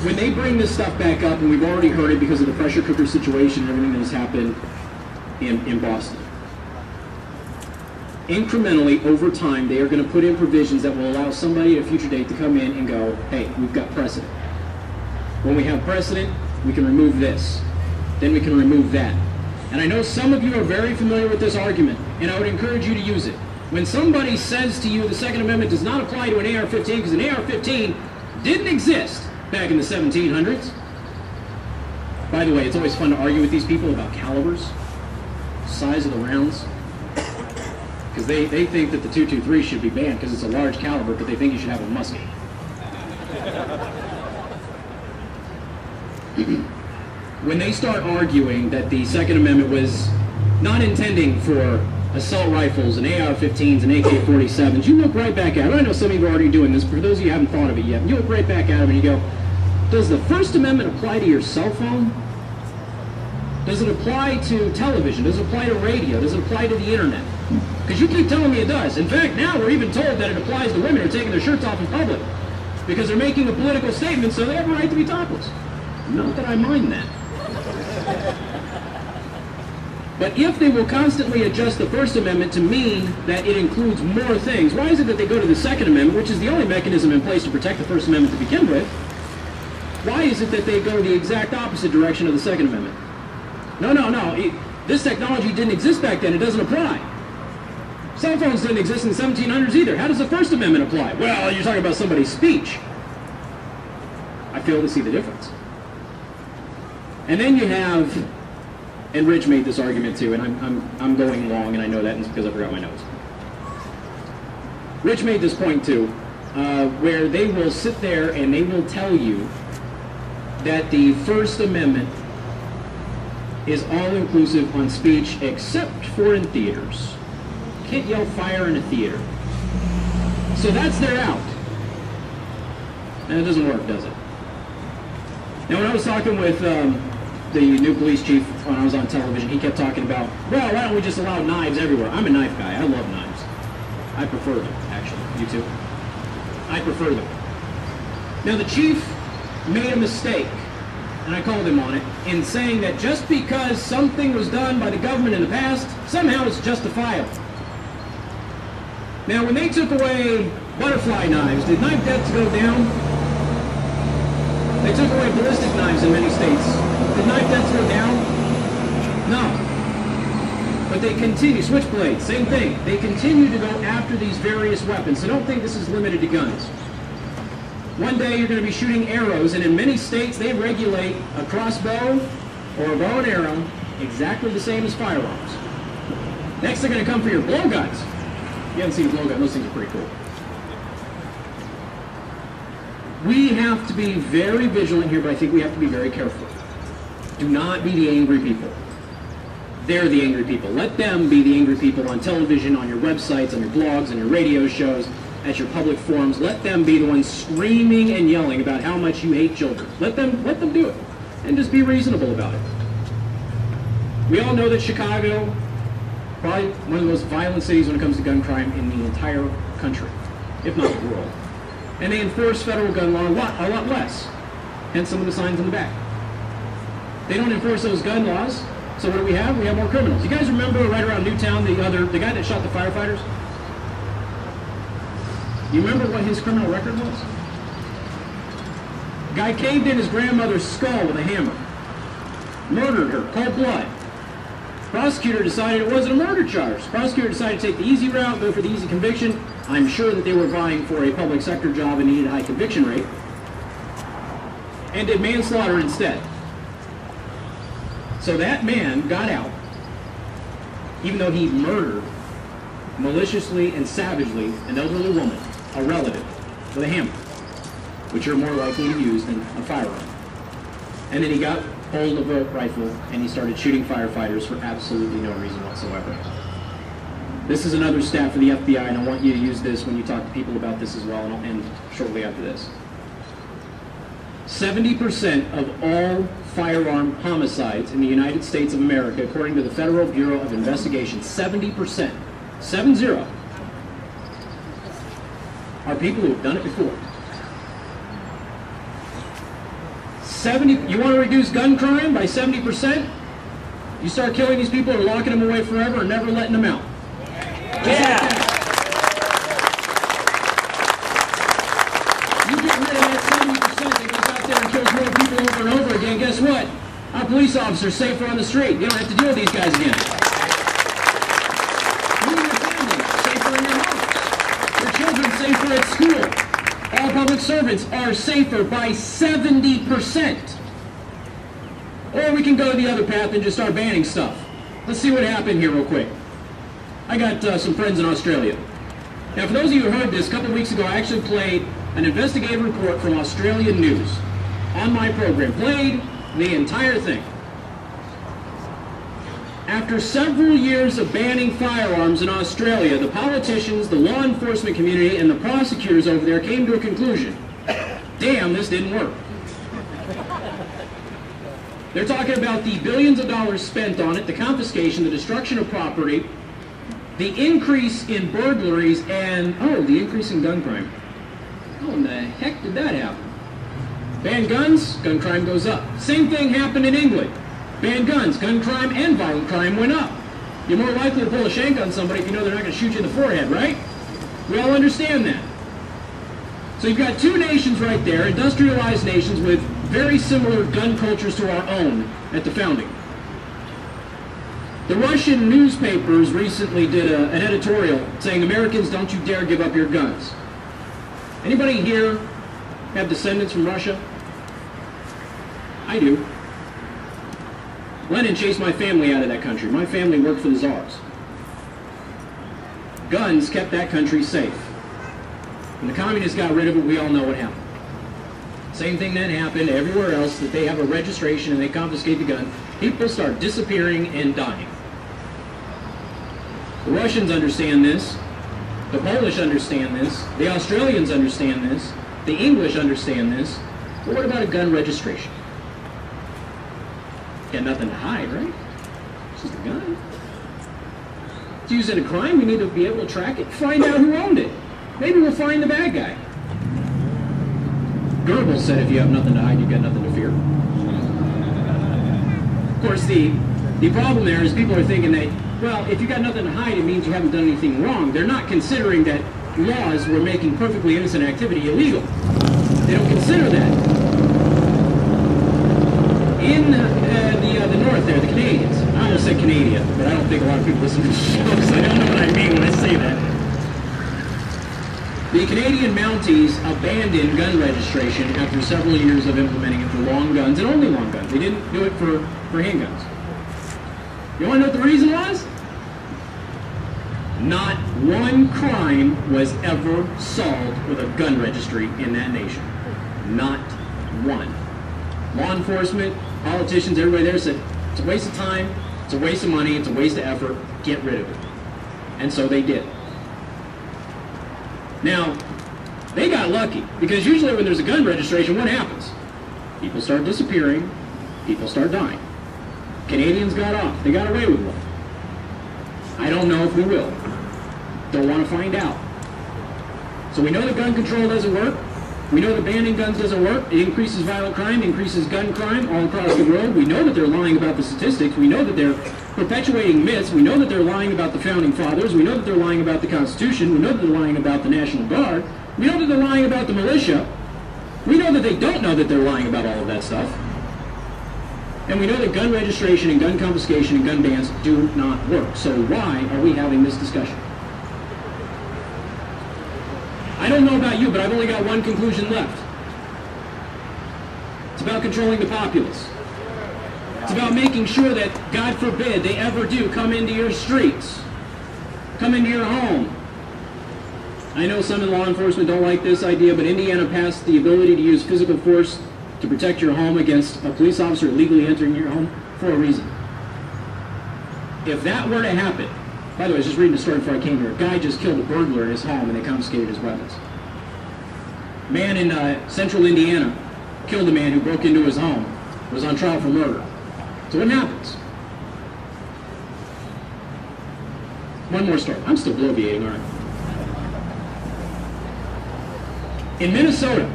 when they bring this stuff back up, and we've already heard it because of the pressure cooker situation and everything that has happened in Boston, incrementally, over time, they are going to put in provisions that will allow somebody at a future date to come in and go, hey, we've got precedent. When we have precedent, we can remove this. Then we can remove that. And I know some of you are very familiar with this argument, and I would encourage you to use it. When somebody says to you the Second Amendment does not apply to an AR-15 because an AR-15 didn't exist back in the 1700s. By the way, it's always fun to argue with these people about calibers, size of the rounds, because they think that the .223 should be banned because it's a large caliber, but they think you should have a musket. When they start arguing that the Second Amendment was not intending for assault rifles and AR-15s and AK-47s, you look right back at it. I know some of you are already doing this, but for those of you who haven't thought of it yet, you look right back at them and you go, does the First Amendment apply to your cell phone? Does it apply to television? Does it apply to radio? Does it apply to the internet? Because you keep telling me it does. In fact, now we're even told that it applies to women who are taking their shirts off in public because they're making a political statement, so they have a right to be topless. Not that I mind that. But if they will constantly adjust the First Amendment to mean that it includes more things, why is it that they go to the Second Amendment, which is the only mechanism in place to protect the First Amendment to begin with? Why is it that they go the exact opposite direction of the Second Amendment? No. This technology didn't exist back then. It doesn't apply. Cell phones didn't exist in the 1700s either. How does the First Amendment apply? Well, you're talking about somebody's speech. I fail to see the difference. And then you have, and Rich made this argument too, and I'm going long, and I know that, and it's because I forgot my notes. Rich made this point too, where they will sit there and they will tell you that the First Amendment is all-inclusive on speech except for in theaters. Can't yell fire in a theater. So that's their out. And it doesn't work, does it? Now, when I was talking with the new police chief when I was on television, he kept talking about, well, why don't we just allow knives everywhere? I'm a knife guy. I love knives. I prefer them, actually. You too? I prefer them. Now, the chief made a mistake, and I called him on it, in saying that just because something was done by the government in the past, somehow it's justifiable. Now, when they took away butterfly knives, did knife deaths go down? They took away ballistic knives in many states. Did knife deaths go down? No. But they continue, switchblades, same thing. They continue to go after these various weapons. So don't think this is limited to guns. One day you're going to be shooting arrows, and in many states they regulate a crossbow or a bow and arrow exactly the same as firearms. Next they're going to come for your blowguns. You haven't seen a blowgun, those things are pretty cool. We have to be very vigilant here, but I think we have to be very careful. Do not be the angry people. They're the angry people. Let them be the angry people on television, on your websites, on your blogs, on your radio shows, at your public forums. Let them be the ones screaming and yelling about how much you hate children. Let them do it. And just be reasonable about it. We all know that Chicago, probably one of the most violent cities when it comes to gun crime in the entire country, if not the world. And they enforce federal gun law a lot less. Hence some of the signs in the back. They don't enforce those gun laws, so what do we have? We have more criminals. You guys remember right around Newtown, the guy that shot the firefighters? You remember what his criminal record was? Guy caved in his grandmother's skull with a hammer. Murdered her, cold blood. Prosecutor decided it wasn't a murder charge. Prosecutor decided to take the easy route, go for the easy conviction. I'm sure that they were vying for a public sector job and needed a high conviction rate. And did manslaughter instead. So that man got out, even though he murdered maliciously and savagely an elderly woman, a relative, with a hammer, which you're more likely to use than a firearm. And then he got hold of a rifle and he started shooting firefighters for absolutely no reason whatsoever. This is another stat for the FBI, and I want you to use this when you talk to people about this as well, and I'll end shortly after this. 70% of all firearm homicides in the United States of America, according to the Federal Bureau of Investigation, 70%, 70, are people who have done it before. You want to reduce gun crime by 70%? You start killing these people or locking them away forever and never letting them out. Yeah. You get rid of that 70% that goes out there and kills more people over and over again, guess what? Our police officers are safer on the street. You don't have to deal with these guys again. You and your family safer in your house. Your children safer at school. All public servants are safer by 70%. Or we can go the other path and just start banning stuff. Let's see what happened here real quick. I got some friends in Australia. Now, for those of you who heard this, a couple of weeks ago, I actually played an investigative report from Australian news on my program. Played the entire thing. After several years of banning firearms in Australia, the politicians, the law enforcement community, and the prosecutors over there came to a conclusion. Damn, this didn't work. They're talking about the billions of dollars spent on it, the confiscation, the destruction of property, the increase in burglaries, and, the increase in gun crime. How in the heck did that happen? Ban guns, gun crime goes up. Same thing happened in England. Ban guns, gun crime and violent crime went up. You're more likely to pull a shank on somebody if you know they're not going to shoot you in the forehead, right? We all understand that. So you've got two nations right there, industrialized nations with very similar gun cultures to our own at the founding. The Russian newspapers recently did an editorial saying, Americans, don't you dare give up your guns. Anybody here have descendants from Russia? I do. Lenin chased my family out of that country. My family worked for the czars. Guns kept that country safe. When the communists got rid of it, we all know what happened. Same thing then happened everywhere else, that they have a registration and they confiscate the gun. People start disappearing and dying. The Russians understand this. The Polish understand this. The Australians understand this. The English understand this. But what about a gun registration? Got nothing to hide, right? It's just a gun. It's used in a crime. We need to be able to track it, find out who owned it. Maybe we'll find the bad guy. Goebbels said if you have nothing to hide, you've got nothing to fear. Of course, the problem there is people are thinking that, well, if you got nothing to hide, it means you haven't done anything wrong. They're not considering that laws were making perfectly innocent activity illegal. They don't consider that. In the north there, the Canadians, I almost said Canada, but I don't think a lot of people listen to the show, so I don't know what I mean when I say that. The Canadian Mounties abandoned gun registration after several years of implementing it for long guns, and only long guns. They didn't do it for handguns. You want to know what the reason was? Not one crime was ever solved with a gun registry in that nation. Not one. Law enforcement, politicians, everybody there said, it's a waste of time, it's a waste of money, it's a waste of effort, get rid of it. And so they did. Now, they got lucky, because usually when there's a gun registration, what happens? People start disappearing, people start dying. Canadians got off, they got away with one. I don't know if we will. Don't want to find out. So we know that gun control doesn't work. We know that banning guns doesn't work. It increases violent crime, increases gun crime all across the world. We know that they're lying about the statistics. We know that they're perpetuating myths. We know that they're lying about the Founding Fathers. We know that they're lying about the Constitution. We know that they're lying about the National Guard. We know that they're lying about the militia. We know that they don't know that they're lying about all of that stuff. And we know that gun registration and gun confiscation and gun bans do not work. So why are we having this discussion? I don't know about you, but I've only got one conclusion left. It's about controlling the populace. It's about making sure that, God forbid, they ever do come into your streets, come into your home. I know some in law enforcement don't like this idea, but Indiana passed the ability to use physical force to protect your home against a police officer illegally entering your home for a reason. If that were to happen, by the way, I was just reading a story before I came here. A guy just killed a burglar in his home and they confiscated his weapons. A man in central Indiana killed a man who broke into his home, was on trial for murder. So what happens? One more story. I'm still bloviating, aren't I? In Minnesota,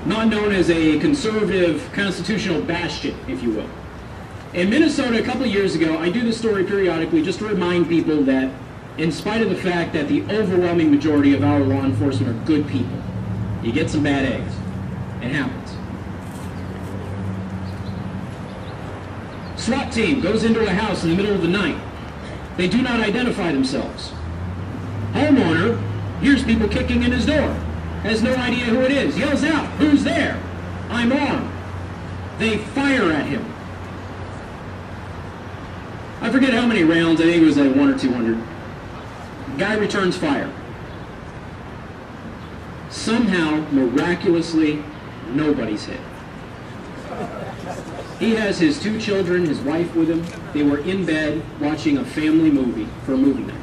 not known as a conservative constitutional bastion, if you will. In Minnesota, a couple of years ago, I do this story periodically just to remind people that in spite of the fact that the overwhelming majority of our law enforcement are good people, you get some bad eggs. It happens. SWAT team goes into a house in the middle of the night. They do not identify themselves. Homeowner hears people kicking in his door, has no idea who it is, yells out, "Who's there? I'm armed." They fire at him. I forget how many rounds, I think it was like 100 or 200. Guy returns fire. Somehow, miraculously, nobody's hit. He has his 2 children, his wife with him. They were in bed watching a family movie for a movie night.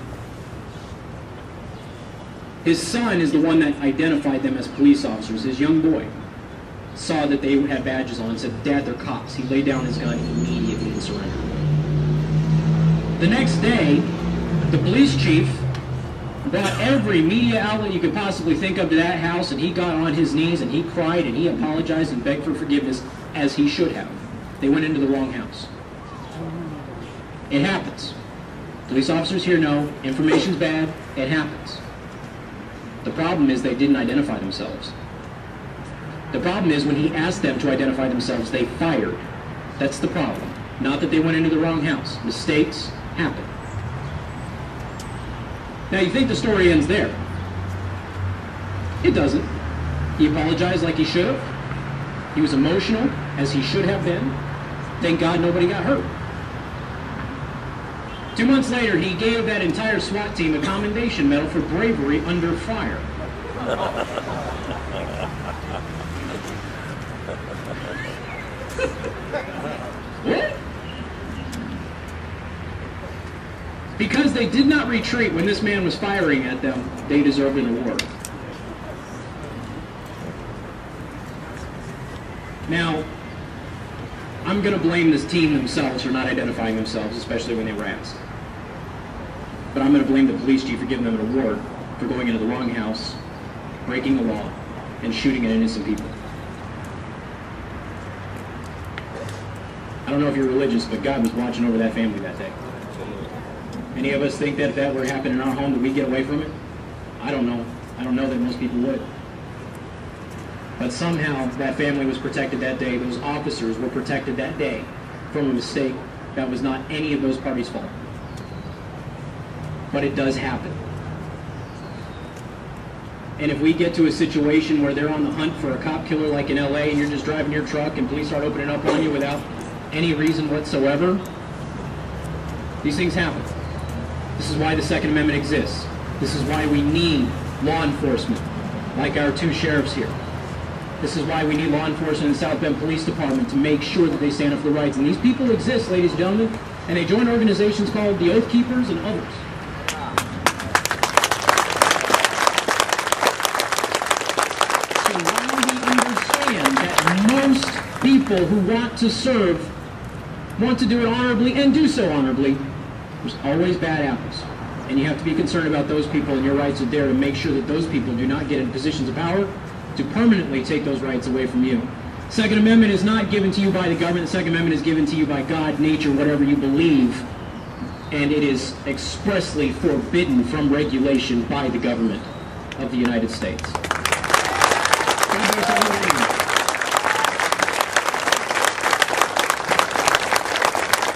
His son is the one that identified them as police officers. His young boy saw that they had badges on and said, "Dad, they're cops." He laid down his gun immediately and surrendered. The next day, the police chief brought every media outlet you could possibly think of to that house, and he got on his knees and he cried and he apologized and begged for forgiveness, as he should have. They went into the wrong house. It happens. Police officers here know information's bad. It happens. The problem is they didn't identify themselves. The problem is when he asked them to identify themselves, they fired. That's the problem. Not that they went into the wrong house. Mistakes happen. Now you think the story ends there. It doesn't. He apologized like he should have. He was emotional, as he should have been. Thank God nobody got hurt. 2 months later, he gave that entire SWAT team a commendation medal for bravery under fire. What? Because they did not retreat when this man was firing at them, they deserved an award. Now, I'm going to blame this team themselves for not identifying themselves, especially when they were asked. But I'm going to blame the police chief for giving them an award for going into the wrong house, breaking the law, and shooting at innocent people. I don't know if you're religious, but God was watching over that family that day. Any of us think that if that were to happen in our home, that we'd get away from it? I don't know. I don't know that most people would. But somehow that family was protected that day. Those officers were protected that day from a mistake that was not any of those parties' fault. But it does happen. And if we get to a situation where they're on the hunt for a cop killer like in LA and you're just driving your truck and police start opening up on you without any reason whatsoever, these things happen. This is why the Second Amendment exists. This is why we need law enforcement, like our 2 sheriffs here. This is why we need law enforcement in the South Bend Police Department to make sure that they stand up for the rights. And these people exist, ladies and gentlemen, and they join organizations called the Oath Keepers and others. So while we understand that most people who want to serve want to do it honorably and do so honorably, there's always bad apples. And you have to be concerned about those people, and your rights are there to make sure that those people do not get in positions of power to permanently take those rights away from you. Second Amendment is not given to you by the government. The Second Amendment is given to you by God, nature, whatever you believe. And it is expressly forbidden from regulation by the government of the United States.